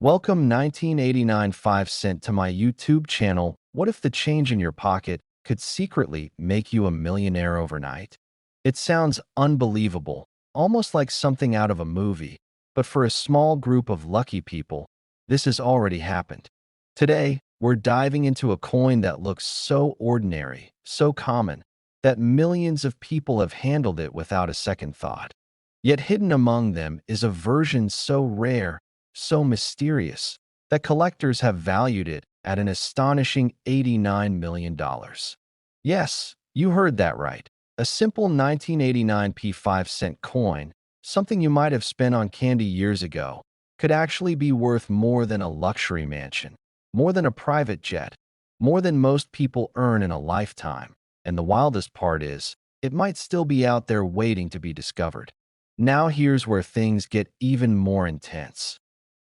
Welcome 1989 5 cent to my YouTube channel. What if the change in your pocket could secretly make you a millionaire overnight? It sounds unbelievable, almost like something out of a movie, but for a small group of lucky people, this has already happened. Today, we're diving into a coin that looks so ordinary, so common, that millions of people have handled it without a second thought. Yet hidden among them is a version so rare, so mysterious, that collectors have valued it at an astonishing $89 million. Yes, you heard that right. A simple 1989 5 cent coin, something you might have spent on candy years ago, could actually be worth more than a luxury mansion, more than a private jet, more than most people earn in a lifetime. And the wildest part is, it might still be out there waiting to be discovered. Now here's where things get even more intense.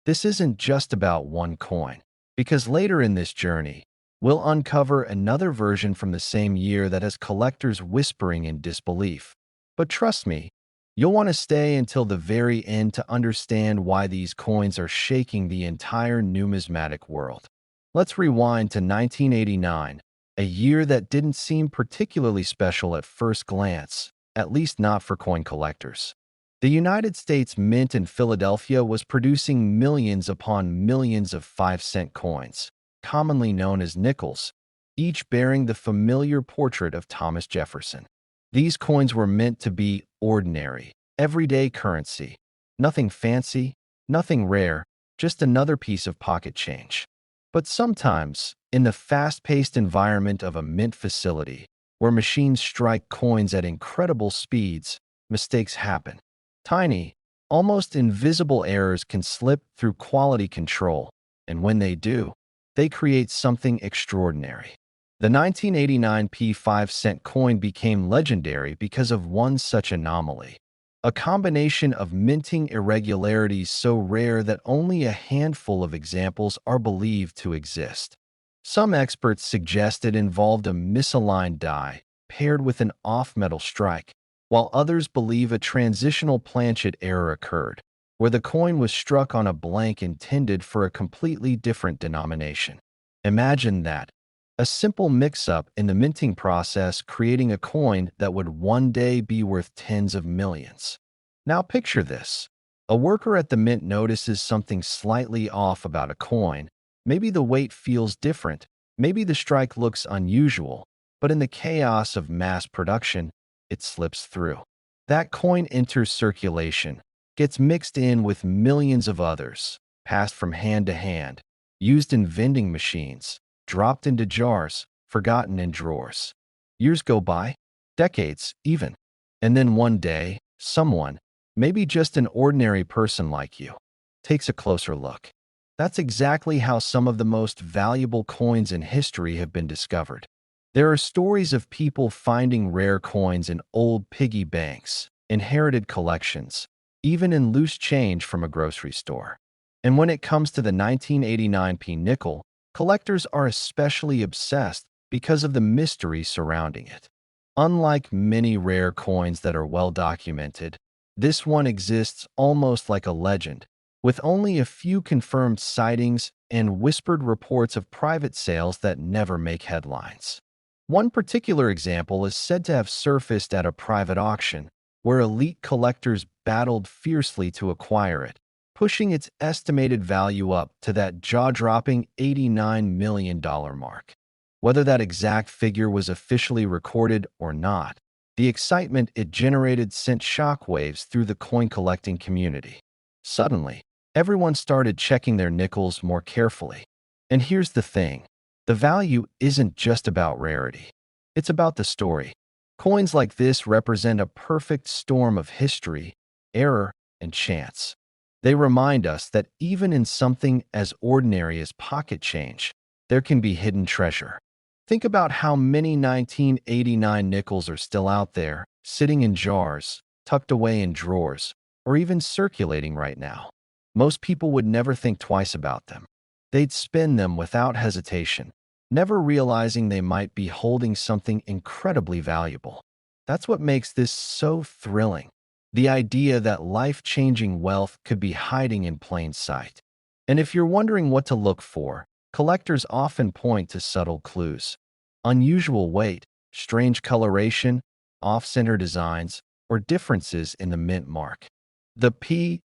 This isn't just about one coin, because later in this journey, we'll uncover another version from the same year that has collectors whispering in disbelief. But trust me, you'll want to stay until the very end to understand why these coins are shaking the entire numismatic world. Let's rewind to 1989, a year that didn't seem particularly special at first glance, at least not for coin collectors. The United States Mint in Philadelphia was producing millions upon millions of 5 cent coins, commonly known as nickels, each bearing the familiar portrait of Thomas Jefferson. These coins were meant to be ordinary, everyday currency. Nothing fancy, nothing rare, just another piece of pocket change. But sometimes, in the fast-paced environment of a mint facility, where machines strike coins at incredible speeds, mistakes happen. Tiny, almost invisible errors can slip through quality control, and when they do, they create something extraordinary. The 1989 5 cent coin became legendary because of one such anomaly, a combination of minting irregularities so rare that only a handful of examples are believed to exist. Some experts suggest it involved a misaligned die paired with an off-metal strike, while others believe a transitional planchet error occurred, where the coin was struck on a blank intended for a completely different denomination. Imagine that, a simple mix-up in the minting process creating a coin that would one day be worth tens of millions. Now picture this. A worker at the mint notices something slightly off about a coin. Maybe the weight feels different, maybe the strike looks unusual, but in the chaos of mass production, it slips through. That coin enters circulation, gets mixed in with millions of others, passed from hand to hand, used in vending machines, dropped into jars, forgotten in drawers. Years go by, decades even, and then one day, someone, maybe just an ordinary person like you, takes a closer look. That's exactly how some of the most valuable coins in history have been discovered. There are stories of people finding rare coins in old piggy banks, inherited collections, even in loose change from a grocery store. And when it comes to the 1989 nickel, collectors are especially obsessed because of the mystery surrounding it. Unlike many rare coins that are well documented, this one exists almost like a legend, with only a few confirmed sightings and whispered reports of private sales that never make headlines. One particular example is said to have surfaced at a private auction, where elite collectors battled fiercely to acquire it, pushing its estimated value up to that jaw-dropping $89 million mark. Whether that exact figure was officially recorded or not, the excitement it generated sent shockwaves through the coin-collecting community. Suddenly, everyone started checking their nickels more carefully. And here's the thing. The value isn't just about rarity. It's about the story. Coins like this represent a perfect storm of history, error, and chance. They remind us that even in something as ordinary as pocket change, there can be hidden treasure. Think about how many 1989 nickels are still out there, sitting in jars, tucked away in drawers, or even circulating right now. Most people would never think twice about them. They'd spend them without hesitation, never realizing they might be holding something incredibly valuable. That's what makes this so thrilling. The idea that life-changing wealth could be hiding in plain sight. And if you're wondering what to look for, collectors often point to subtle clues. Unusual weight, strange coloration, off-center designs, or differences in the mint mark. The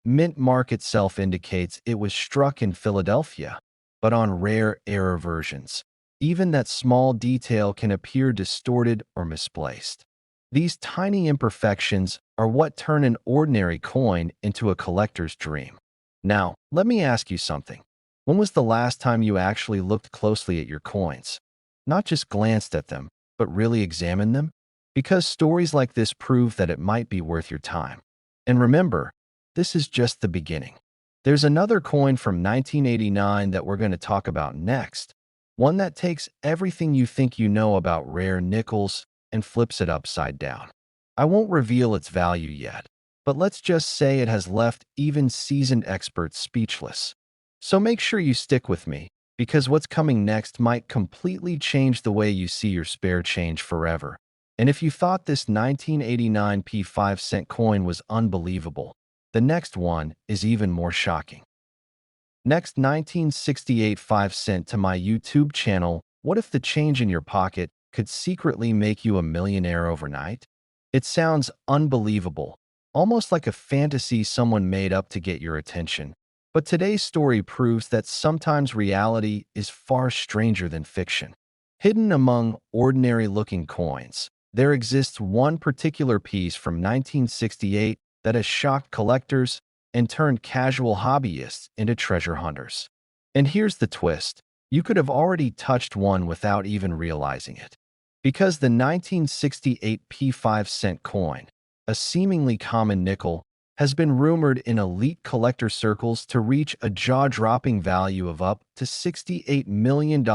mint mark itself indicates it was struck in Philadelphia, but on rare error versions, even that small detail can appear distorted or misplaced. These tiny imperfections are what turn an ordinary coin into a collector's dream. Now, let me ask you something. When was the last time you actually looked closely at your coins? Not just glanced at them, but really examined them? Because stories like this prove that it might be worth your time. And remember, this is just the beginning. There's another coin from 1989 that we're going to talk about next, one that takes everything you think you know about rare nickels and flips it upside down. I won't reveal its value yet, but let's just say it has left even seasoned experts speechless. So make sure you stick with me, because what's coming next might completely change the way you see your spare change forever. And if you thought this 1989 5-cent coin was unbelievable, the next one is even more shocking. Next, 1968 5-cent to my YouTube channel. What if the change in your pocket could secretly make you a millionaire overnight? It sounds unbelievable, almost like a fantasy someone made up to get your attention. But today's story proves that sometimes reality is far stranger than fiction. Hidden among ordinary-looking coins, there exists one particular piece from 1968 that has shocked collectors and turned casual hobbyists into treasure hunters. And here's the twist. You could have already touched one without even realizing it. Because the 1968 5-cent coin, a seemingly common nickel, has been rumored in elite collector circles to reach a jaw-dropping value of up to $68 million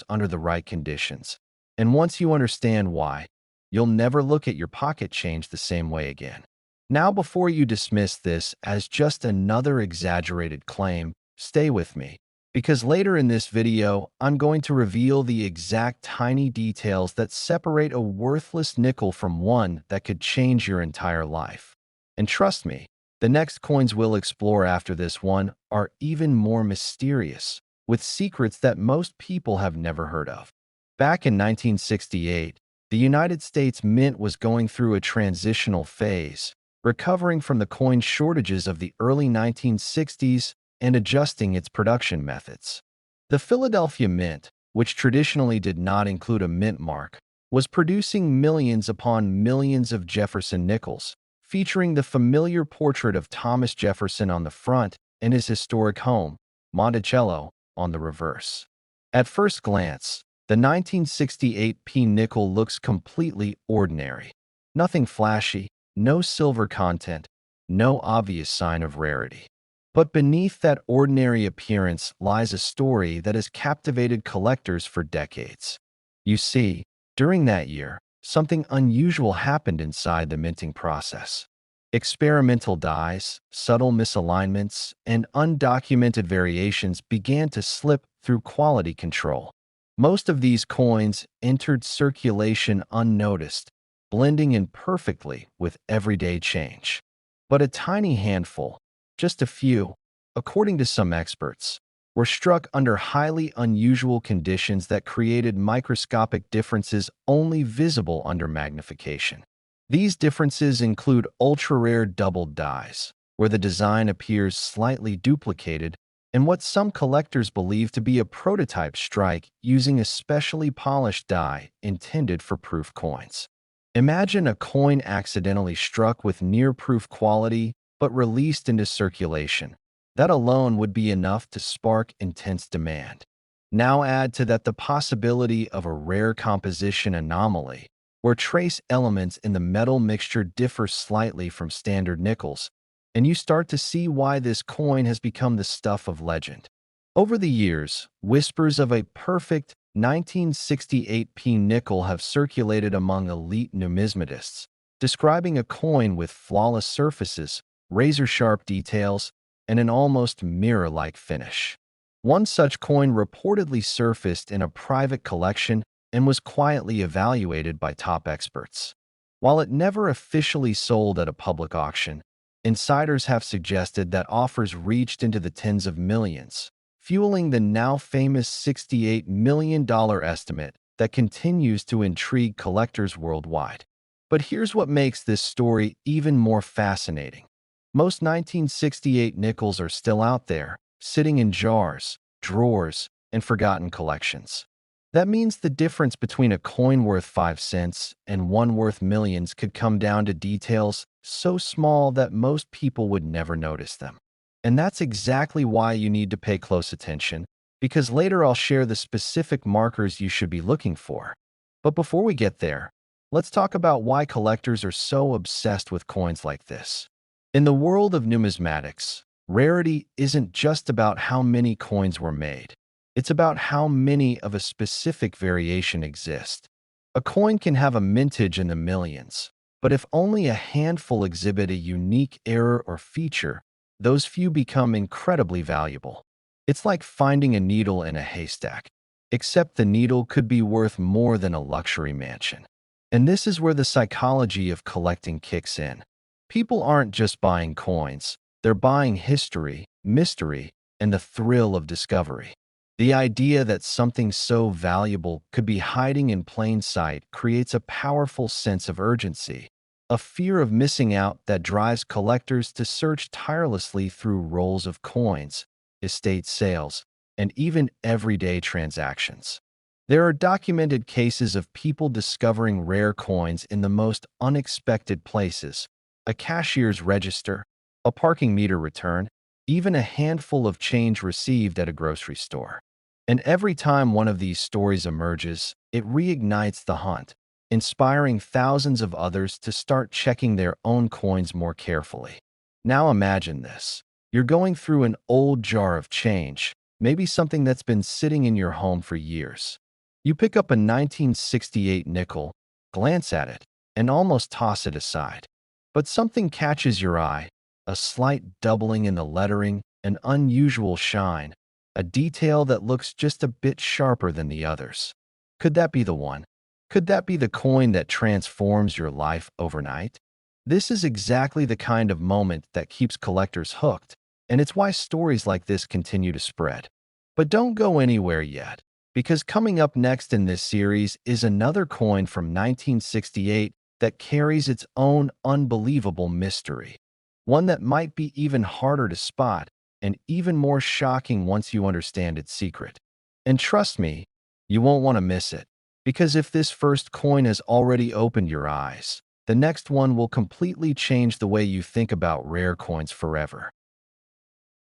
under the right conditions. And once you understand why, you'll never look at your pocket change the same way again. Now, before you dismiss this as just another exaggerated claim, stay with me, because later in this video, I'm going to reveal the exact tiny details that separate a worthless nickel from one that could change your entire life. And trust me, the next coins we'll explore after this one are even more mysterious, with secrets that most people have never heard of. Back in 1968, the United States Mint was going through a transitional phase, recovering from the coin shortages of the early 1960s and adjusting its production methods. The Philadelphia Mint, which traditionally did not include a mint mark, was producing millions upon millions of Jefferson nickels, featuring the familiar portrait of Thomas Jefferson on the front and his historic home, Monticello, on the reverse. At first glance, the 1968 nickel looks completely ordinary. Nothing flashy, no silver content, no obvious sign of rarity. But beneath that ordinary appearance lies a story that has captivated collectors for decades. You see, during that year, something unusual happened inside the minting process. Experimental dyes, subtle misalignments, and undocumented variations began to slip through quality control. Most of these coins entered circulation unnoticed, blending in perfectly with everyday change. But a tiny handful, just a few, according to some experts, were struck under highly unusual conditions that created microscopic differences only visible under magnification. These differences include ultra-rare doubled dyes, where the design appears slightly duplicated, and what some collectors believe to be a prototype strike using a specially polished die intended for proof coins. Imagine a coin accidentally struck with near-proof quality but released into circulation. That alone would be enough to spark intense demand. Now add to that the possibility of a rare composition anomaly, where trace elements in the metal mixture differ slightly from standard nickels, and you start to see why this coin has become the stuff of legend. Over the years, whispers of a perfect 1968 nickel have circulated among elite numismatists, describing a coin with flawless surfaces, razor-sharp details, and an almost mirror-like finish. One such coin reportedly surfaced in a private collection and was quietly evaluated by top experts. While it never officially sold at a public auction, Insiders have suggested that offers reached into the tens of millions, fueling the now famous $68 million estimate that continues to intrigue collectors worldwide. But here's what makes this story even more fascinating. Most 1968 nickels are still out there, sitting in jars, drawers, and forgotten collections. That means the difference between a coin worth 5 cents and one worth millions could come down to details so small that most people would never notice them. And that's exactly why you need to pay close attention, because later I'll share the specific markers you should be looking for. But before we get there, let's talk about why collectors are so obsessed with coins like this. In the world of numismatics, rarity isn't just about how many coins were made. It's about how many of a specific variation exist. A coin can have a mintage in the millions, but if only a handful exhibit a unique error or feature, those few become incredibly valuable. It's like finding a needle in a haystack, except the needle could be worth more than a luxury mansion. And this is where the psychology of collecting kicks in. People aren't just buying coins, they're buying history, mystery, and the thrill of discovery. The idea that something so valuable could be hiding in plain sight creates a powerful sense of urgency, a fear of missing out that drives collectors to search tirelessly through rolls of coins, estate sales, and even everyday transactions. There are documented cases of people discovering rare coins in the most unexpected places: a cashier's register, a parking meter return, even a handful of change received at a grocery store. And every time one of these stories emerges, it reignites the hunt, inspiring thousands of others to start checking their own coins more carefully. Now imagine this. You're going through an old jar of change, maybe something that's been sitting in your home for years. You pick up a 1968 nickel, glance at it, and almost toss it aside. But something catches your eye: a slight doubling in the lettering, an unusual shine, a detail that looks just a bit sharper than the others. Could that be the one? Could that be the coin that transforms your life overnight? This is exactly the kind of moment that keeps collectors hooked, and it's why stories like this continue to spread. But don't go anywhere yet, because coming up next in this series is another coin from 1968 that carries its own unbelievable mystery. One that might be even harder to spot and even more shocking once you understand its secret. And trust me, you won't want to miss it, because if this first coin has already opened your eyes, the next one will completely change the way you think about rare coins forever.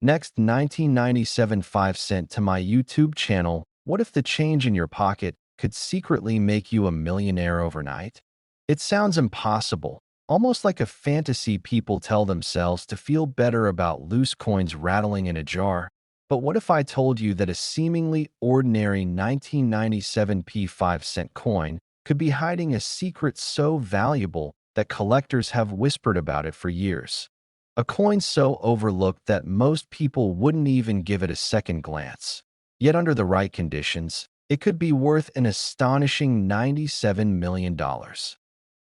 Next, 1997 5 cent to my YouTube channel. What if the change in your pocket could secretly make you a millionaire overnight? It sounds impossible, almost like a fantasy people tell themselves to feel better about loose coins rattling in a jar. But what if I told you that a seemingly ordinary 1997 5 cent coin could be hiding a secret so valuable that collectors have whispered about it for years? A coin so overlooked that most people wouldn't even give it a second glance. Yet under the right conditions, it could be worth an astonishing $97 million.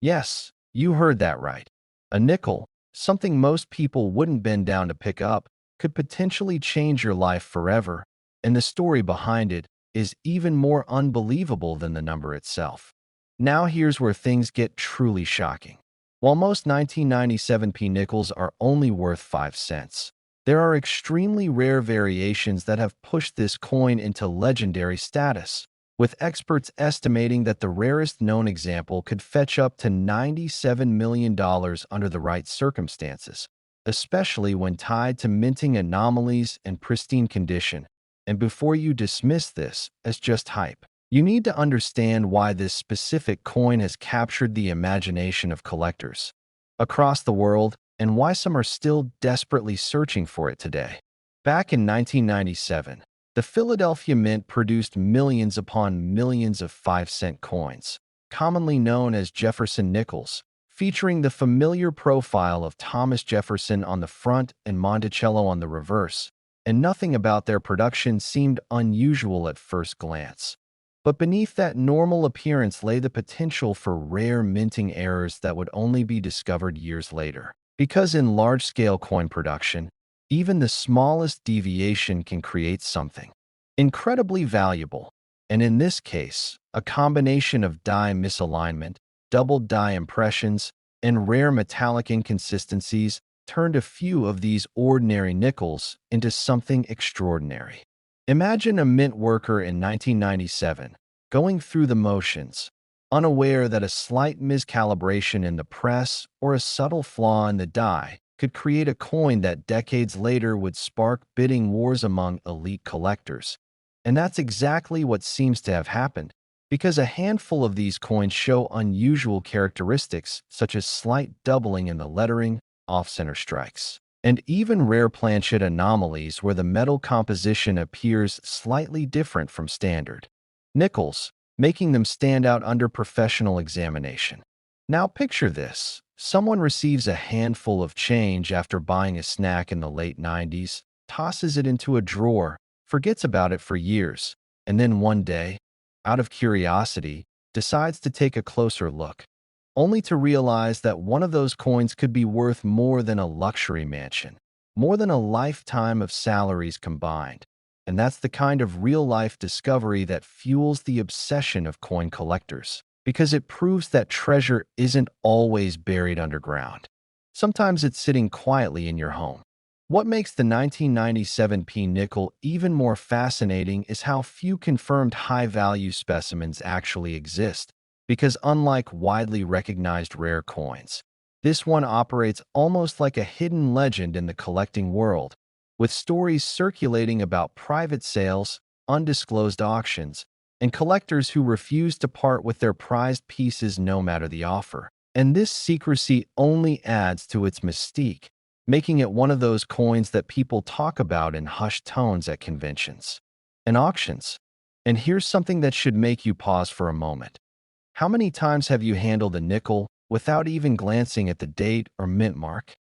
Yes, you heard that right. A nickel, something most people wouldn't bend down to pick up, could potentially change your life forever, and the story behind it is even more unbelievable than the number itself. Now here's where things get truly shocking. While most 1997 nickels are only worth 5 cents, there are extremely rare variations that have pushed this coin into legendary status, with experts estimating that the rarest known example could fetch up to $97 million under the right circumstances, especially when tied to minting anomalies and pristine condition. And before you dismiss this as just hype, you need to understand why this specific coin has captured the imagination of collectors across the world and why some are still desperately searching for it today. Back in 1997, the Philadelphia Mint produced millions upon millions of 5-cent coins, commonly known as Jefferson nickels, featuring the familiar profile of Thomas Jefferson on the front and Monticello on the reverse, and nothing about their production seemed unusual at first glance. But beneath that normal appearance lay the potential for rare minting errors that would only be discovered years later. Because in large-scale coin production, even the smallest deviation can create something incredibly valuable. And in this case, a combination of die misalignment, double die impressions, and rare metallic inconsistencies turned a few of these ordinary nickels into something extraordinary. Imagine a mint worker in 1997 going through the motions, unaware that a slight miscalibration in the press or a subtle flaw in the die could create a coin that decades later would spark bidding wars among elite collectors. And that's exactly what seems to have happened, because a handful of these coins show unusual characteristics such as slight doubling in the lettering, off-center strikes, and even rare planchet anomalies where the metal composition appears slightly different from standard nickels, making them stand out under professional examination. Now picture this. Someone receives a handful of change after buying a snack in the late 90s, tosses it into a drawer, forgets about it for years, and then one day, out of curiosity, decides to take a closer look, only to realize that one of those coins could be worth more than a luxury mansion, more than a lifetime of salaries combined. And that's the kind of real-life discovery that fuels the obsession of coin collectors, because it proves that treasure isn't always buried underground. Sometimes it's sitting quietly in your home. What makes the 1997 P nickel even more fascinating is how few confirmed high-value specimens actually exist, because unlike widely recognized rare coins, this one operates almost like a hidden legend in the collecting world, with stories circulating about private sales, undisclosed auctions, and collectors who refuse to part with their prized pieces no matter the offer. And this secrecy only adds to its mystique, making it one of those coins that people talk about in hushed tones at conventions and auctions. And here's something that should make you pause for a moment. How many times have you handled a nickel without even glancing at the date or mint mark?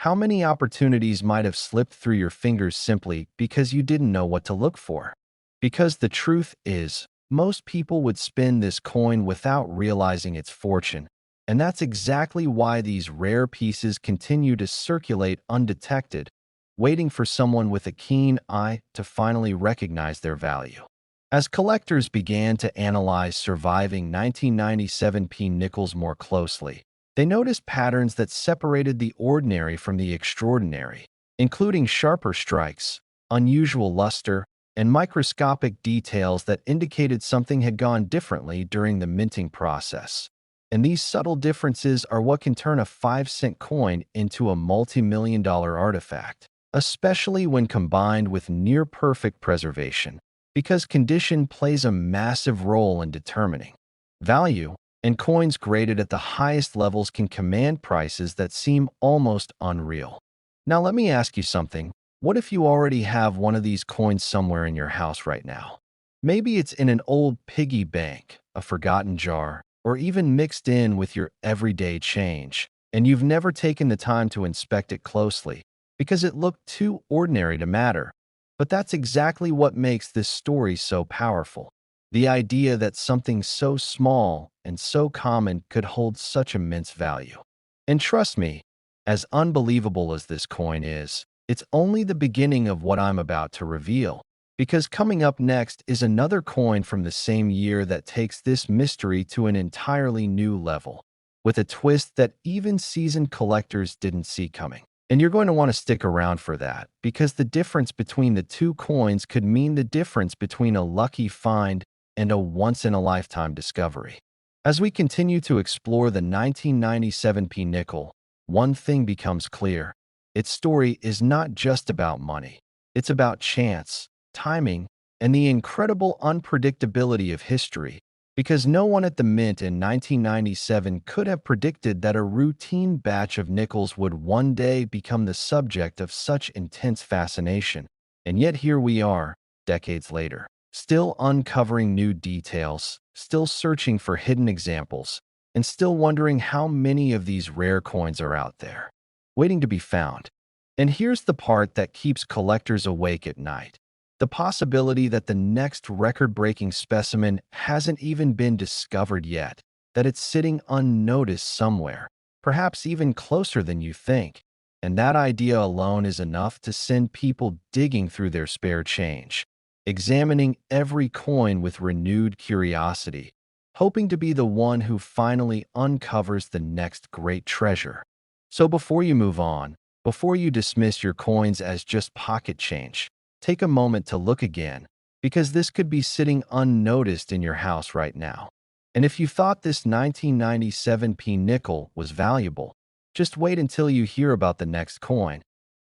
How many opportunities might have slipped through your fingers simply because you didn't know what to look for? Because the truth is, most people would spend this coin without realizing its fortune, and that's exactly why these rare pieces continue to circulate undetected, waiting for someone with a keen eye to finally recognize their value. As collectors began to analyze surviving 1997 P nickels more closely, they noticed patterns that separated the ordinary from the extraordinary, including sharper strikes, unusual luster, and microscopic details that indicated something had gone differently during the minting process. And these subtle differences are what can turn a 5-cent coin into a multi-million-dollar artifact, especially when combined with near-perfect preservation, because condition plays a massive role in determining value, and coins graded at the highest levels can command prices that seem almost unreal. Now let me ask you something. What if you already have one of these coins somewhere in your house right now? Maybe it's in an old piggy bank, a forgotten jar, or even mixed in with your everyday change, and you've never taken the time to inspect it closely because it looked too ordinary to matter. But that's exactly what makes this story so powerful. The idea that something so small and so common could hold such immense value. And trust me, as unbelievable as this coin is, it's only the beginning of what I'm about to reveal, because coming up next is another coin from the same year that takes this mystery to an entirely new level, with a twist that even seasoned collectors didn't see coming. And you're going to want to stick around for that, because the difference between the two coins could mean the difference between a lucky find and a once-in-a-lifetime discovery. As we continue to explore the 1997 P nickel, one thing becomes clear. Its story is not just about money. It's about chance, timing, and the incredible unpredictability of history, because no one at the Mint in 1997 could have predicted that a routine batch of nickels would one day become the subject of such intense fascination. And yet here we are, decades later, still uncovering new details, still searching for hidden examples, and still wondering how many of these rare coins are out there, waiting to be found. And here's the part that keeps collectors awake at night. The possibility that the next record-breaking specimen hasn't even been discovered yet, that it's sitting unnoticed somewhere, perhaps even closer than you think. And that idea alone is enough to send people digging through their spare change, examining every coin with renewed curiosity, hoping to be the one who finally uncovers the next great treasure. So before you move on, before you dismiss your coins as just pocket change, take a moment to look again, because this could be sitting unnoticed in your house right now. And if you thought this 1997p nickel was valuable, just wait until you hear about the next coin.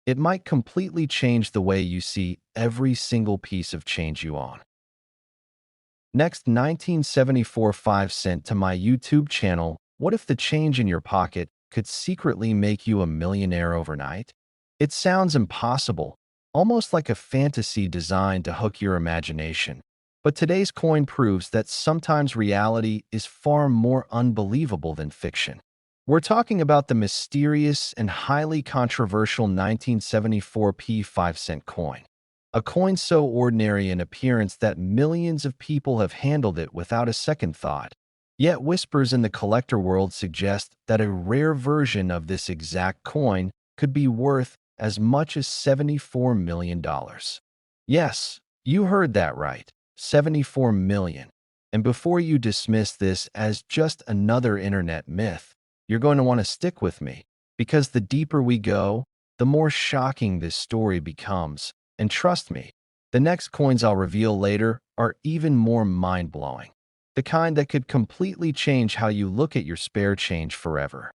It might completely change the way you see every single piece of change you own. Next, 1974 5 cent to my YouTube channel. What if the change in your pocket could secretly make you a millionaire overnight? It sounds impossible, almost like a fantasy designed to hook your imagination. But today's coin proves that sometimes reality is far more unbelievable than fiction. We're talking about the mysterious and highly controversial 1974p 5 cent coin. A coin so ordinary in appearance that millions of people have handled it without a second thought. Yet whispers in the collector world suggest that a rare version of this exact coin could be worth as much as $74 million. Yes, you heard that right, 74 million. And before you dismiss this as just another internet myth, you're going to want to stick with me, because the deeper we go, the more shocking this story becomes. And trust me, the next coins I'll reveal later are even more mind-blowing. The kind that could completely change how you look at your spare change forever.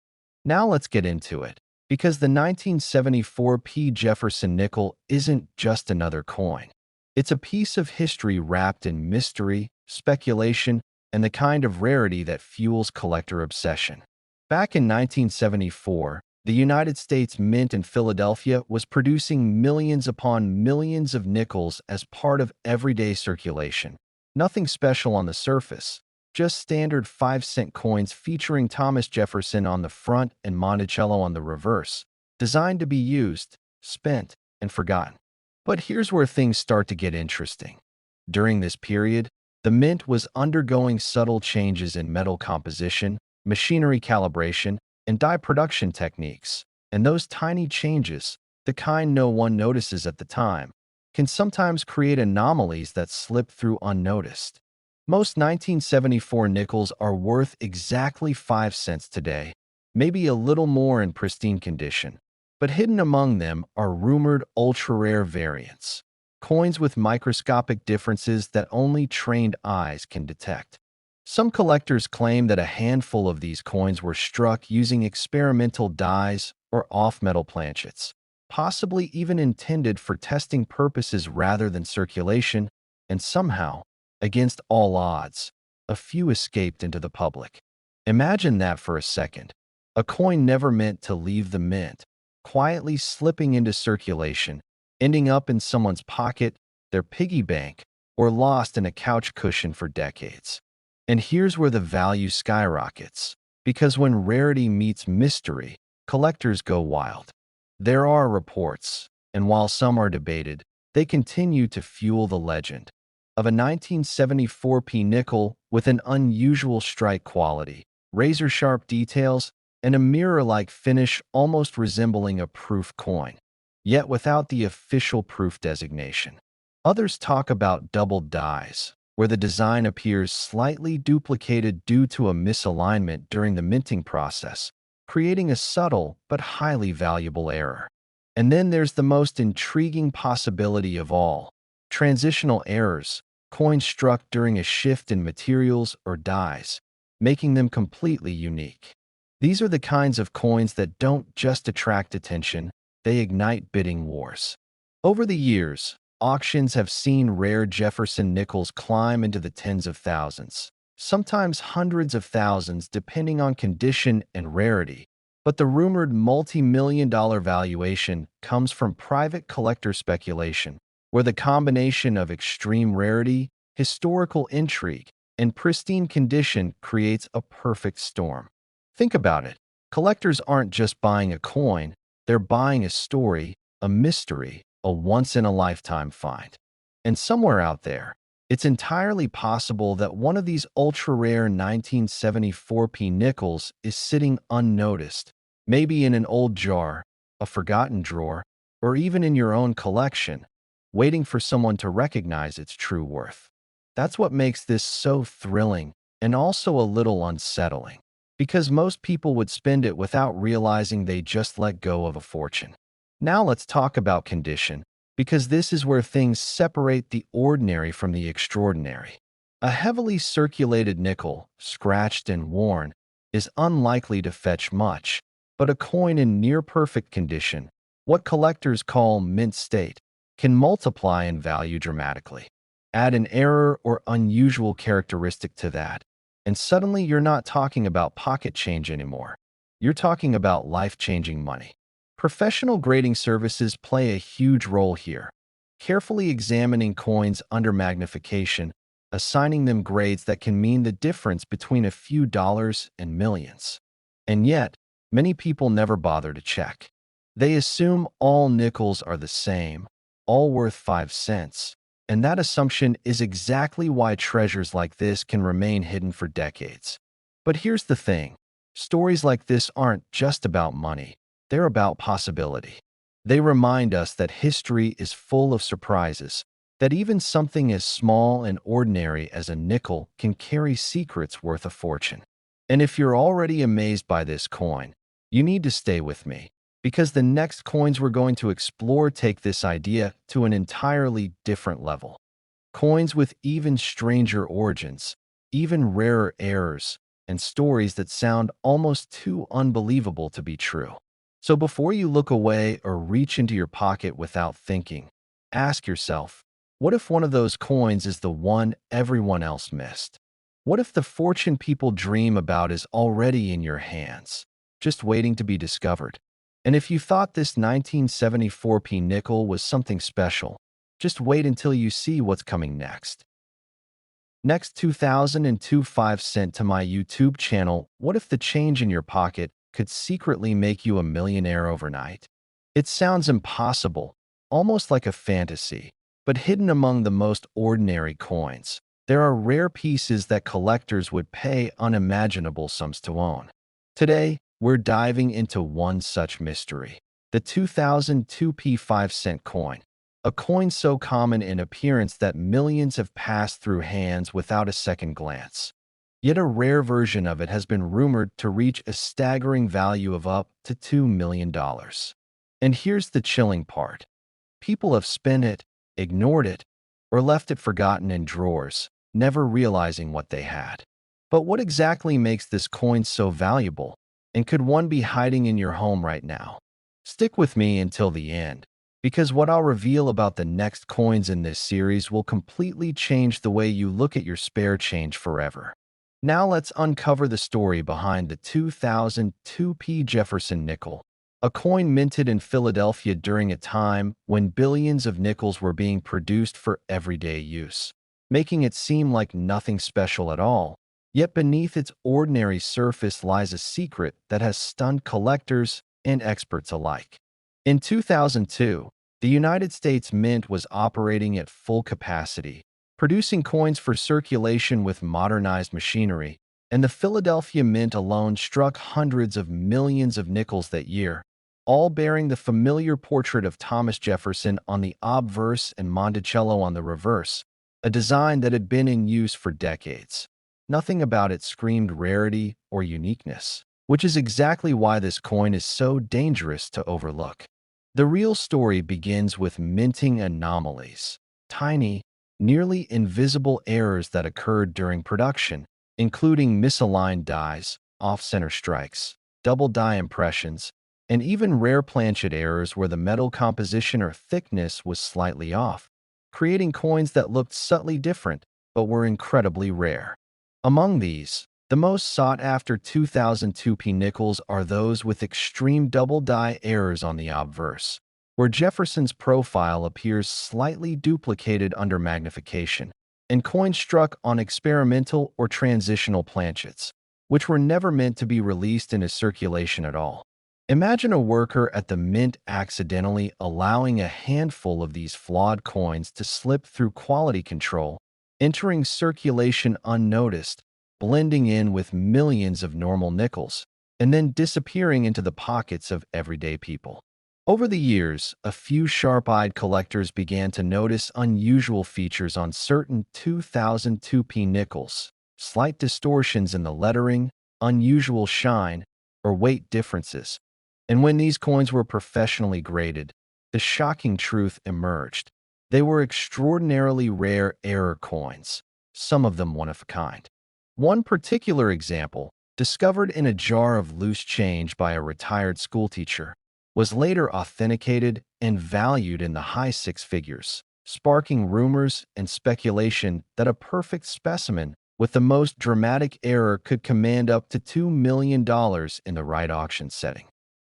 Now let's get into it, because the 1974p Jefferson nickel isn't just another coin. It's a piece of history wrapped in mystery, speculation, and the kind of rarity that fuels collector obsession. Back in 1974, the United States Mint in Philadelphia was producing millions upon millions of nickels as part of everyday circulation. Nothing special on the surface, just standard 5 cent coins featuring Thomas Jefferson on the front and Monticello on the reverse, designed to be used, spent, and forgotten. But here's where things start to get interesting. During this period, the Mint was undergoing subtle changes in metal composition, machinery calibration, and dye production techniques. And those tiny changes, the kind no one notices at the time, can sometimes create anomalies that slip through unnoticed. Most 1974 nickels are worth exactly 5 cents today, maybe a little more in pristine condition. But hidden among them are rumored ultra-rare variants, coins with microscopic differences that only trained eyes can detect. Some collectors claim that a handful of these coins were struck using experimental dyes or off-metal planchets, possibly even intended for testing purposes rather than circulation, and somehow, against all odds, a few escaped into the public. Imagine that for a second. A coin never meant to leave the mint, quietly slipping into circulation, ending up in someone's pocket, their piggy bank, or lost in a couch cushion for decades. And here's where the value skyrockets, because when rarity meets mystery, collectors go wild. There are reports, and while some are debated, they continue to fuel the legend of a 1974p nickel with an unusual strike quality, razor-sharp details, and a mirror-like finish almost resembling a proof coin, yet without the official proof designation. Others talk about double dyes, where the design appears slightly duplicated due to a misalignment during the minting process, creating a subtle but highly valuable error. And then there's the most intriguing possibility of all: transitional errors, coins struck during a shift in materials or dyes, making them completely unique. These are the kinds of coins that don't just attract attention, they ignite bidding wars. Over the years, auctions have seen rare Jefferson nickels climb into the tens of thousands, sometimes hundreds of thousands depending on condition and rarity. But the rumored multi-million-dollar valuation comes from private collector speculation, where the combination of extreme rarity, historical intrigue, and pristine condition creates a perfect storm. Think about it. Collectors aren't just buying a coin, they're buying a story, a mystery, a once-in-a-lifetime find. And somewhere out there, it's entirely possible that one of these ultra-rare 1974p nickels is sitting unnoticed, maybe in an old jar, a forgotten drawer, or even in your own collection, waiting for someone to recognize its true worth. That's what makes this so thrilling and also a little unsettling, because most people would spend it without realizing they just let go of a fortune. Now let's talk about condition, because this is where things separate the ordinary from the extraordinary. A heavily circulated nickel, scratched and worn, is unlikely to fetch much, but a coin in near-perfect condition, what collectors call mint state, can multiply in value dramatically. Add an error or unusual characteristic to that, and suddenly you're not talking about pocket change anymore. You're talking about life-changing money. Professional grading services play a huge role here, carefully examining coins under magnification, assigning them grades that can mean the difference between a few dollars and millions. And yet, many people never bother to check. They assume all nickels are the same, all worth 5 cents, and that assumption is exactly why treasures like this can remain hidden for decades. But here's the thing. Stories like this aren't just about money. They're about possibility. They remind us that history is full of surprises, that even something as small and ordinary as a nickel can carry secrets worth a fortune. And if you're already amazed by this coin, you need to stay with me, because the next coins we're going to explore take this idea to an entirely different level. Coins with even stranger origins, even rarer errors, and stories that sound almost too unbelievable to be true. So before you look away or reach into your pocket without thinking, ask yourself, what if one of those coins is the one everyone else missed? What if the fortune people dream about is already in your hands, just waiting to be discovered? And if you thought this 1974p nickel was something special, just wait until you see what's coming next. Next, 2002 5 cent to my YouTube channel. What if the change in your pocket could secretly make you a millionaire overnight? It sounds impossible, almost like a fantasy, but hidden among the most ordinary coins, there are rare pieces that collectors would pay unimaginable sums to own. Today, we're diving into one such mystery, the 2002p 5 cent coin, a coin so common in appearance that millions have passed through hands without a second glance. Yet a rare version of it has been rumored to reach a staggering value of up to $2 million. And here's the chilling part. People have spent it, ignored it, or left it forgotten in drawers, never realizing what they had. But what exactly makes this coin so valuable? And could one be hiding in your home right now? Stick with me until the end, because what I'll reveal about the next coins in this series will completely change the way you look at your spare change forever. Now let's uncover the story behind the 2002p Jefferson nickel, a coin minted in Philadelphia during a time when billions of nickels were being produced for everyday use, making it seem like nothing special at all. Yet beneath its ordinary surface lies a secret that has stunned collectors and experts alike. In 2002, the United States Mint was operating at full capacity, producing coins for circulation with modernized machinery, and the Philadelphia Mint alone struck hundreds of millions of nickels that year, all bearing the familiar portrait of Thomas Jefferson on the obverse and Monticello on the reverse, a design that had been in use for decades. Nothing about it screamed rarity or uniqueness, which is exactly why this coin is so dangerous to overlook. The real story begins with minting anomalies, tiny, nearly invisible errors that occurred during production, including misaligned dies, off-center strikes, double die impressions, and even rare planchet errors where the metal composition or thickness was slightly off, creating coins that looked subtly different but were incredibly rare. Among these, the most sought-after 2002p nickels are those with extreme double die errors on the obverse, where Jefferson's profile appears slightly duplicated under magnification, and coins struck on experimental or transitional planchets, which were never meant to be released into circulation at all. Imagine a worker at the mint accidentally allowing a handful of these flawed coins to slip through quality control, entering circulation unnoticed, blending in with millions of normal nickels, and then disappearing into the pockets of everyday people. Over the years, a few sharp-eyed collectors began to notice unusual features on certain 2002p nickels, slight distortions in the lettering, unusual shine, or weight differences. And when these coins were professionally graded, the shocking truth emerged. They were extraordinarily rare error coins, some of them one of a kind. One particular example, discovered in a jar of loose change by a retired schoolteacher, was later authenticated and valued in the high six figures, sparking rumors and speculation that a perfect specimen with the most dramatic error could command up to $2 million in the right auction setting.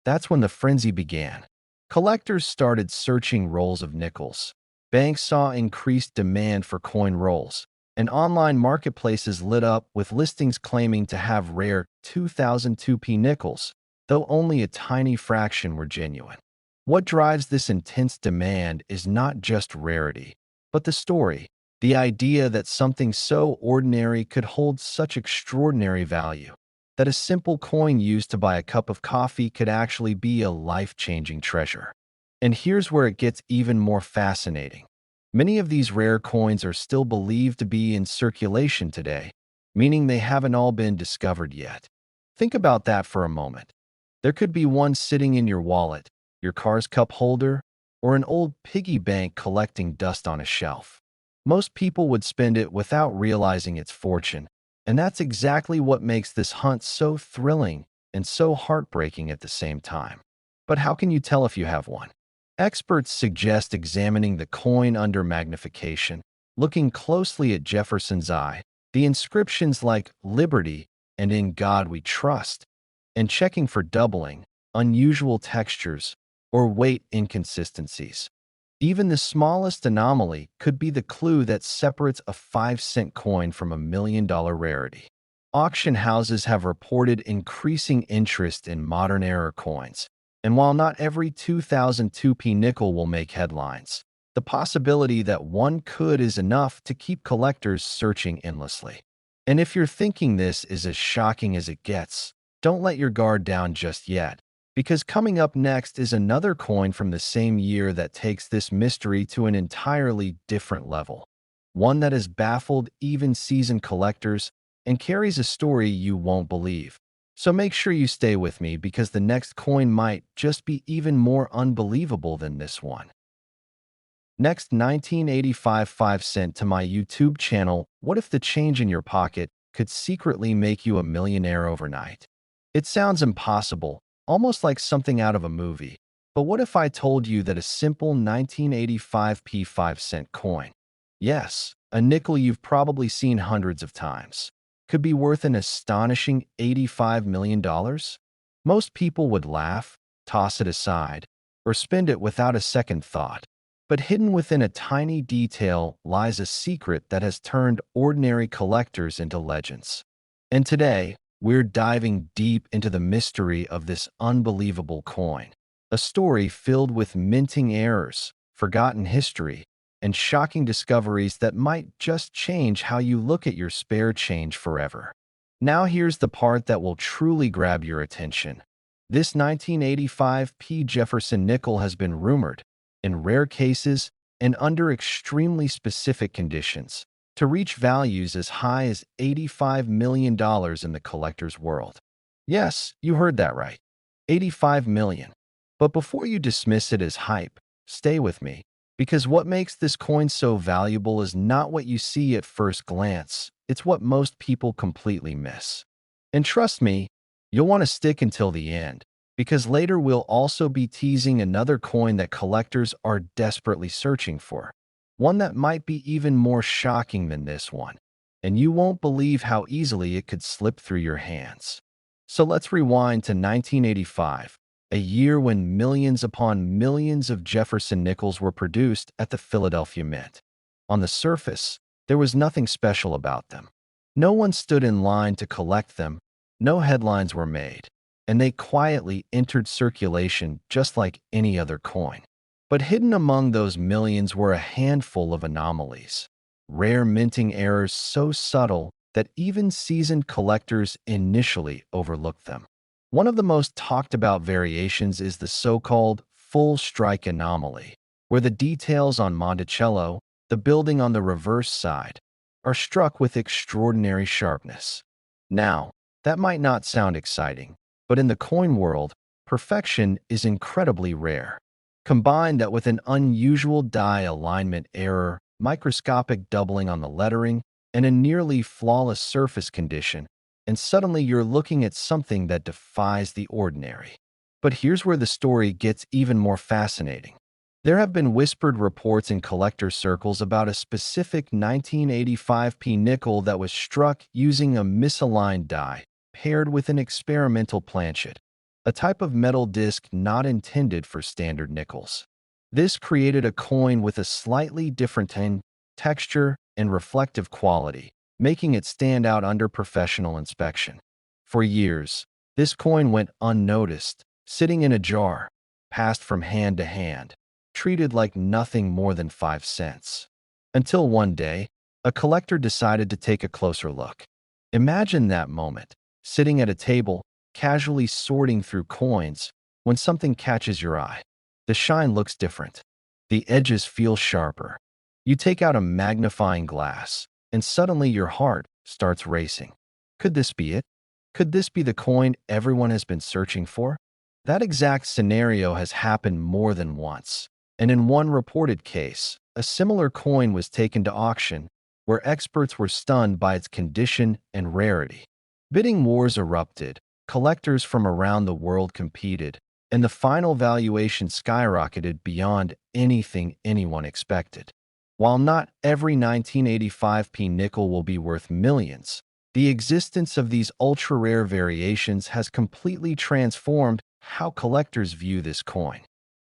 That's when the frenzy began. Collectors started searching rolls of nickels. Banks saw increased demand for coin rolls, and online marketplaces lit up with listings claiming to have rare 2002p nickels, though only a tiny fraction were genuine. What drives this intense demand is not just rarity, but the story, the idea that something so ordinary could hold such extraordinary value, that a simple coin used to buy a cup of coffee could actually be a life-changing treasure. And here's where it gets even more fascinating. Many of these rare coins are still believed to be in circulation today, meaning they haven't all been discovered yet. Think about that for a moment. There could be one sitting in your wallet, your car's cup holder, or an old piggy bank collecting dust on a shelf. Most people would spend it without realizing its fortune, and that's exactly what makes this hunt so thrilling and so heartbreaking at the same time. But how can you tell if you have one? Experts suggest examining the coin under magnification, looking closely at Jefferson's eye, the inscriptions like Liberty and In God We Trust, and checking for doubling, unusual textures, or weight inconsistencies. Even the smallest anomaly could be the clue that separates a 5-cent coin from a $1 million rarity. Auction houses have reported increasing interest in modern era coins, and while not every 2002p nickel will make headlines, the possibility that one could is enough to keep collectors searching endlessly. And if you're thinking this is as shocking as it gets, don't let your guard down just yet, because coming up next is another coin from the same year that takes this mystery to an entirely different level. One that has baffled even seasoned collectors and carries a story you won't believe. So make sure you stay with me because the next coin might just be even more unbelievable than this one. Next, 1985 5 cent to my YouTube channel. What if the change in your pocket could secretly make you a millionaire overnight? It sounds impossible, almost like something out of a movie. But what if I told you that a simple 1985p 5-cent coin, yes, a nickel you've probably seen hundreds of times, could be worth an astonishing $85 million? Most people would laugh, toss it aside, or spend it without a second thought. But hidden within a tiny detail lies a secret that has turned ordinary collectors into legends. And today, we're diving deep into the mystery of this unbelievable coin, a story filled with minting errors, forgotten history, and shocking discoveries that might just change how you look at your spare change forever. Now here's the part that will truly grab your attention. This 1985p Jefferson nickel has been rumored, in rare cases and under extremely specific conditions, to reach values as high as $85 million in the collector's world. Yes, you heard that right. $85 million. But before you dismiss it as hype, stay with me, because what makes this coin so valuable is not what you see at first glance, it's what most people completely miss. And trust me, you'll want to stick until the end, because later we'll also be teasing another coin that collectors are desperately searching for. One that might be even more shocking than this one, and you won't believe how easily it could slip through your hands. So let's rewind to 1985, a year when millions upon millions of Jefferson nickels were produced at the Philadelphia Mint. On the surface, there was nothing special about them. No one stood in line to collect them, no headlines were made, and they quietly entered circulation just like any other coin. But hidden among those millions were a handful of anomalies, rare minting errors so subtle that even seasoned collectors initially overlooked them. One of the most talked about variations is the so-called full strike anomaly, where the details on Monticello, the building on the reverse side, are struck with extraordinary sharpness. Now, that might not sound exciting, but in the coin world, perfection is incredibly rare. Combine that with an unusual die alignment error, microscopic doubling on the lettering, and a nearly flawless surface condition, and suddenly you're looking at something that defies the ordinary. But here's where the story gets even more fascinating. There have been whispered reports in collector circles about a specific 1985p nickel that was struck using a misaligned die paired with an experimental planchet, a type of metal disc not intended for standard nickels. This created a coin with a slightly different texture and reflective quality, making it stand out under professional inspection. For years, this coin went unnoticed, sitting in a jar, passed from hand to hand, treated like nothing more than 5 cents. Until one day, a collector decided to take a closer look. Imagine that moment, sitting at a table, casually sorting through coins, when something catches your eye. The shine looks different. The edges feel sharper. You take out a magnifying glass, and suddenly your heart starts racing. Could this be it? Could this be the coin everyone has been searching for? That exact scenario has happened more than once. And in one reported case, a similar coin was taken to auction, where experts were stunned by its condition and rarity. Bidding wars erupted, collectors from around the world competed, and the final valuation skyrocketed beyond anything anyone expected. While not every 1985p nickel will be worth millions, the existence of these ultra-rare variations has completely transformed how collectors view this coin.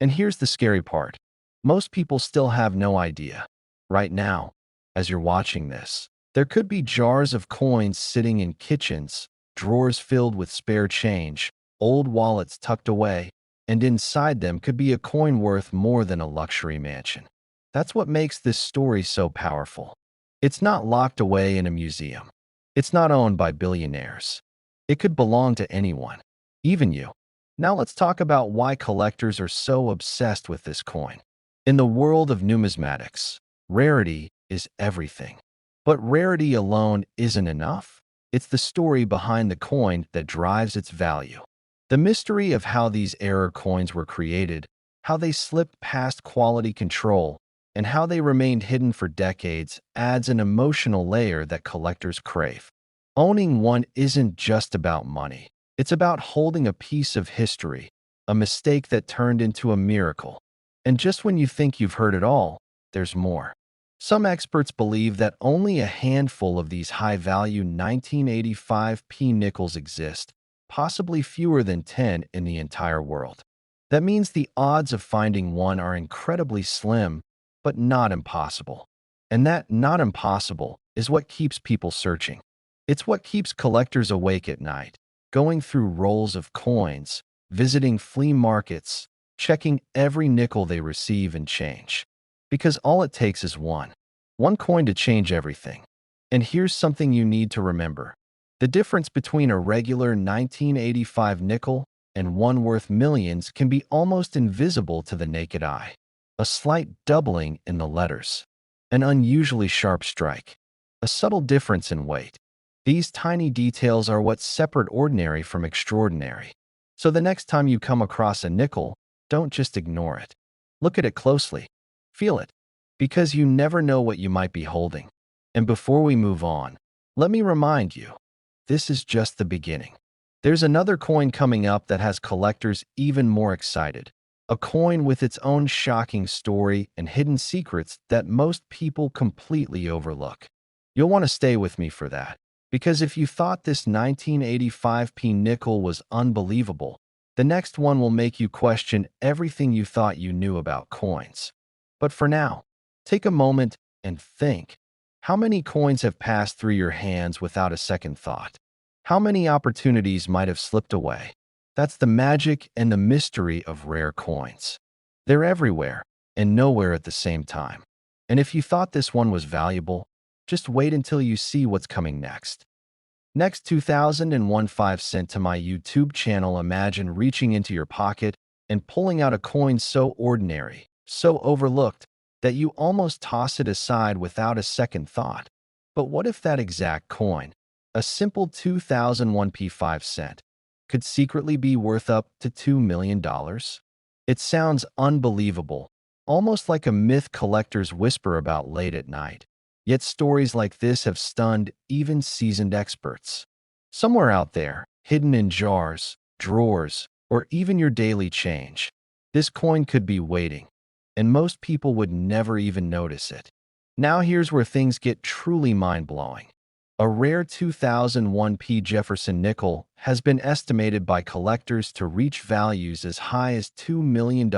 And here's the scary part. Most people still have no idea. Right now, as you're watching this, there could be jars of coins sitting in kitchens, drawers filled with spare change, old wallets tucked away, and inside them could be a coin worth more than a luxury mansion. That's what makes this story so powerful. It's not locked away in a museum. It's not owned by billionaires. It could belong to anyone, even you. Now let's talk about why collectors are so obsessed with this coin. In the world of numismatics, rarity is everything. But rarity alone isn't enough. It's the story behind the coin that drives its value. The mystery of how these error coins were created, how they slipped past quality control, and how they remained hidden for decades adds an emotional layer that collectors crave. Owning one isn't just about money. It's about holding a piece of history, a mistake that turned into a miracle. And just when you think you've heard it all, there's more. Some experts believe that only a handful of these high-value 1985p nickels exist, possibly fewer than 10 in the entire world. That means the odds of finding one are incredibly slim, but not impossible. And that not impossible is what keeps people searching. It's what keeps collectors awake at night, going through rolls of coins, visiting flea markets, checking every nickel they receive and change. Because all it takes is one coin to change everything. And here's something you need to remember. The difference between a regular 1985 nickel and one worth millions can be almost invisible to the naked eye. A slight doubling in the letters, an unusually sharp strike, a subtle difference in weight. These tiny details are what separate ordinary from extraordinary. So the next time you come across a nickel, don't just ignore it. Look at it closely. Feel it. Because you never know what you might be holding. And before we move on, let me remind you, this is just the beginning. There's another coin coming up that has collectors even more excited. A coin with its own shocking story and hidden secrets that most people completely overlook. You'll want to stay with me for that. Because if you thought this 1985p nickel was unbelievable, the next one will make you question everything you thought you knew about coins. But for now, take a moment and think. How many coins have passed through your hands without a second thought? How many opportunities might have slipped away? That's the magic and the mystery of rare coins. They're everywhere and nowhere at the same time. And if you thought this one was valuable, just wait until you see what's coming next. Next, 2001 5 cent to my YouTube channel. Imagine reaching into your pocket, and pulling out a coin so ordinary, so overlooked, that you almost toss it aside without a second thought. But what if that exact coin, a simple 2001p 5 cent, could secretly be worth up to $2 million? It sounds unbelievable, almost like a myth collectors whisper about late at night. Yet stories like this have stunned even seasoned experts. Somewhere out there, hidden in jars, drawers, or even your daily change, this coin could be waiting, and most people would never even notice it. Now here's where things get truly mind-blowing. A rare 2001p Jefferson nickel has been estimated by collectors to reach values as high as $2 million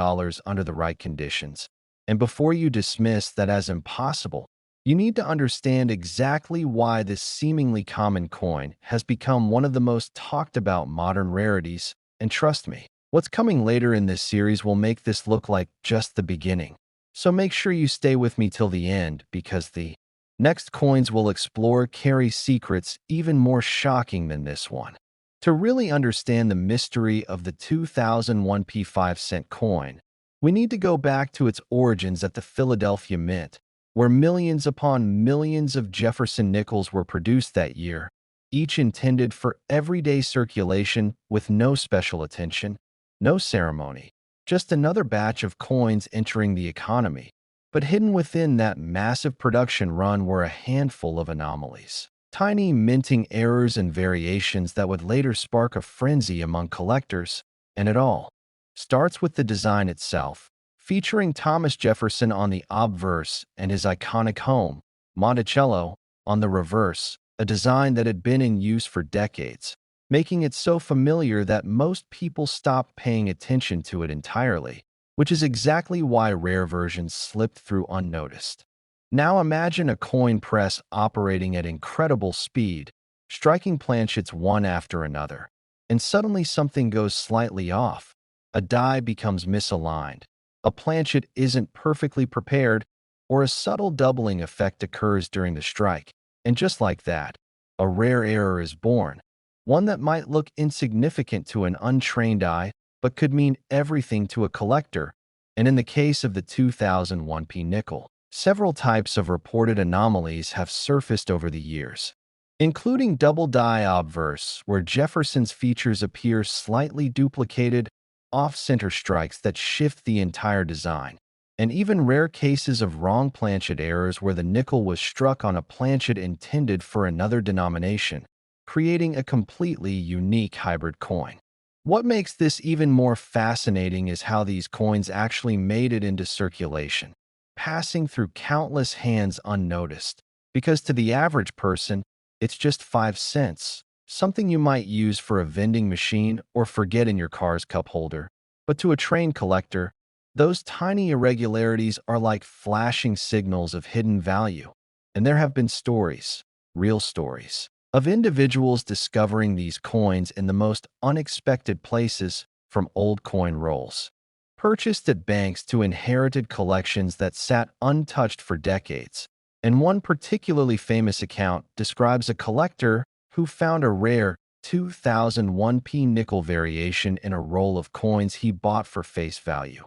under the right conditions. And before you dismiss that as impossible, you need to understand exactly why this seemingly common coin has become one of the most talked about modern rarities. And trust me, what's coming later in this series will make this look like just the beginning. So make sure you stay with me till the end, because the next coins we'll explore carry secrets even more shocking than this one. To really understand the mystery of the 2001p 5 cent coin, we need to go back to its origins at the Philadelphia Mint, where millions upon millions of Jefferson nickels were produced that year, each intended for everyday circulation with no special attention, no ceremony, just another batch of coins entering the economy. But hidden within that massive production run were a handful of anomalies. Tiny minting errors and variations that would later spark a frenzy among collectors. And it all starts with the design itself, featuring Thomas Jefferson on the obverse and his iconic home, Monticello, on the reverse, a design that had been in use for decades, making it so familiar that most people stopped paying attention to it entirely, which is exactly why rare versions slipped through unnoticed. Now imagine a coin press operating at incredible speed, striking planchets one after another, and suddenly something goes slightly off. A die becomes misaligned, a planchet isn't perfectly prepared, or a subtle doubling effect occurs during the strike. And just like that, a rare error is born, one that might look insignificant to an untrained eye, but could mean everything to a collector. And in the case of the 2001p nickel, several types of reported anomalies have surfaced over the years, including double die obverse, where Jefferson's features appear slightly duplicated, off-center strikes that shift the entire design, and even rare cases of wrong planchet errors where the nickel was struck on a planchet intended for another denomination, creating a completely unique hybrid coin. What makes this even more fascinating is how these coins actually made it into circulation, passing through countless hands unnoticed, because to the average person, it's just 5 cents, something you might use for a vending machine or forget in your car's cup holder. But to a trained collector, those tiny irregularities are like flashing signals of hidden value. And there have been stories, real stories, of individuals discovering these coins in the most unexpected places, from old coin rolls purchased at banks to inherited collections that sat untouched for decades. And one particularly famous account describes a collector who found a rare 2001p nickel variation in a roll of coins he bought for face value,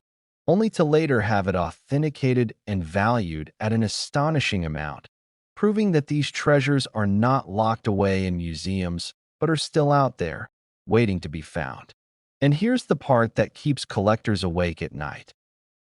only to later have it authenticated and valued at an astonishing amount, proving that these treasures are not locked away in museums, but are still out there, waiting to be found. And here's the part that keeps collectors awake at night.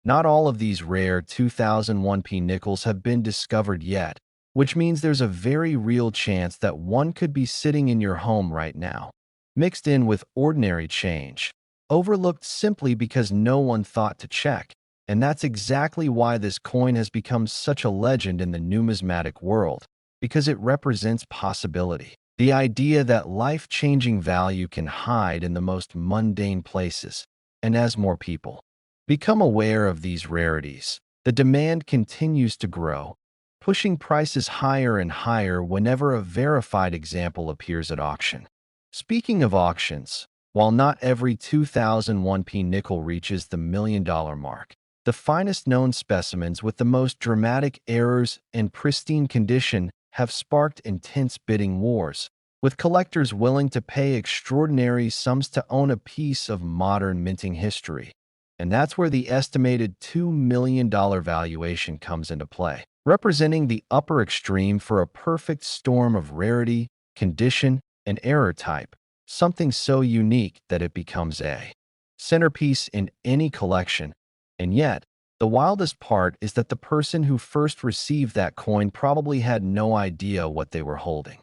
Not all of these rare 2001p nickels have been discovered yet, which means there's a very real chance that one could be sitting in your home right now, mixed in with ordinary change, overlooked simply because no one thought to check. And that's exactly why this coin has become such a legend in the numismatic world, because it represents possibility. The idea that life-changing value can hide in the most mundane places. And as more people become aware of these rarities, the demand continues to grow, pushing prices higher and higher whenever a verified example appears at auction. Speaking of auctions, while not every 2001p nickel reaches the $1 million mark, the finest known specimens with the most dramatic errors and pristine condition have sparked intense bidding wars, with collectors willing to pay extraordinary sums to own a piece of modern minting history. And that's where the estimated $2 million valuation comes into play, representing the upper extreme for a perfect storm of rarity, condition, and error type, something so unique that it becomes a centerpiece in any collection. And yet, the wildest part is that the person who first received that coin probably had no idea what they were holding.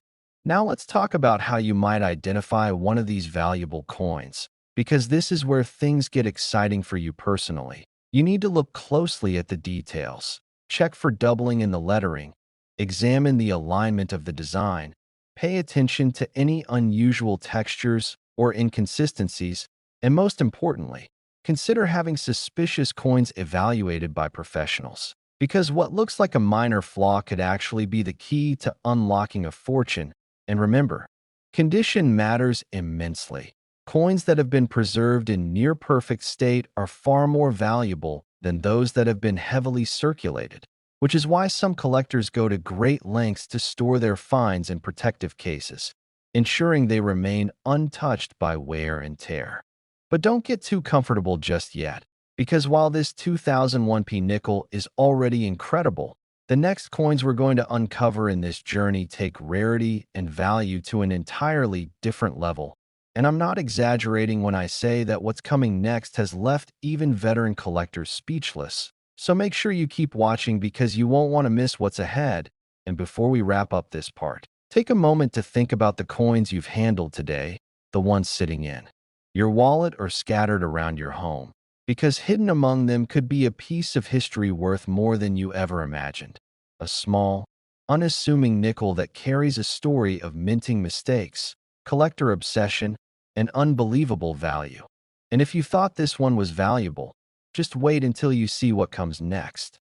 Now let's talk about how you might identify one of these valuable coins, because this is where things get exciting for you personally. You need to look closely at the details, check for doubling in the lettering, examine the alignment of the design, pay attention to any unusual textures or inconsistencies, and most importantly, consider having suspicious coins evaluated by professionals. Because what looks like a minor flaw could actually be the key to unlocking a fortune. And remember, condition matters immensely. Coins that have been preserved in near-perfect state are far more valuable than those that have been heavily circulated, which is why some collectors go to great lengths to store their finds in protective cases, ensuring they remain untouched by wear and tear. But don't get too comfortable just yet, because while this 2001p nickel is already incredible, the next coins we're going to uncover in this journey take rarity and value to an entirely different level. And I'm not exaggerating when I say that what's coming next has left even veteran collectors speechless. So make sure you keep watching because you won't want to miss what's ahead. And before we wrap up this part, take a moment to think about the coins you've handled today, the ones sitting in your wallet or scattered around your home, because hidden among them could be a piece of history worth more than you ever imagined. A small, unassuming nickel that carries a story of minting mistakes, collector obsession, and unbelievable value. And if you thought this one was valuable, just wait until you see what comes next.